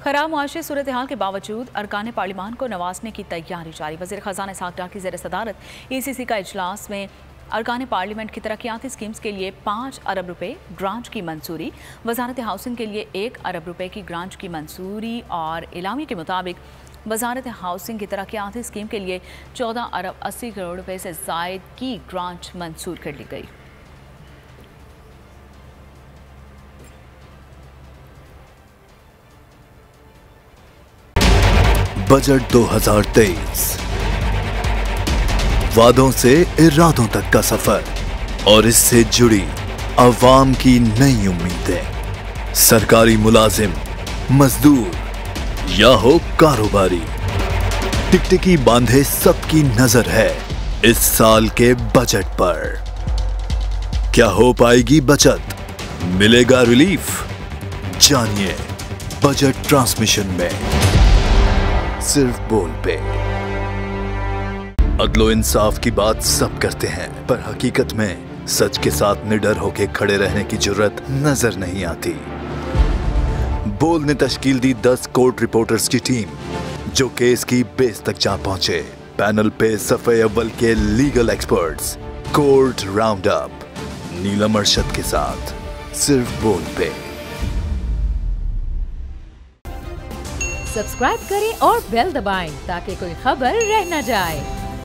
खराब मुआशी सूरत हाल के बावजूद अरकान पार्लिमान को नवाजने की तैयारी जारी। वज़ीर ख़ज़ाना इसहाक़ डार की ज़ेर सदारत ECC का इजलास में अरकान पार्लियामेंट की तरक्याती स्कीम्स के लिए 5 अरब रुपए ग्रांट की मंजूरी, वजारत हाउसिंग के लिए 1 अरब रुपए की ग्रांट की मंजूरी और इलामी के मुताबिक वजारत हाउसिंग की तरक्याती स्कीम के लिए 14 अरब 80 करोड़ रुपए से ज़ायद की ग्रांट मंजूर कर ली गई। बजट 2023 वादों से इरादों तक का सफर और इससे जुड़ी अवाम की नई उम्मीदें। सरकारी मुलाजिम, मजदूर या हो कारोबारी, टिकटिकी बांधे सबकी नजर है इस साल के बजट पर। क्या हो पाएगी बचत, मिलेगा रिलीफ? जानिए बजट ट्रांसमिशन में, सिर्फ बोल पे। अदलो इंसाफ की बात सब करते हैं, पर हकीकत में सच के साथ निडर होके खड़े रहने की जुर्रत नजर नहीं आती। बोल ने तश्कील दी 10 कोर्ट रिपोर्टर्स की टीम, जो केस की बेस तक जा पहुंचे। पैनल पे सफे अव्वल के legal experts, court round up Neelam Arshad के साथ, सिर्फ बोल पे। सब्सक्राइब करें और बेल दबाएं ताकि कोई खबर रह न जाए।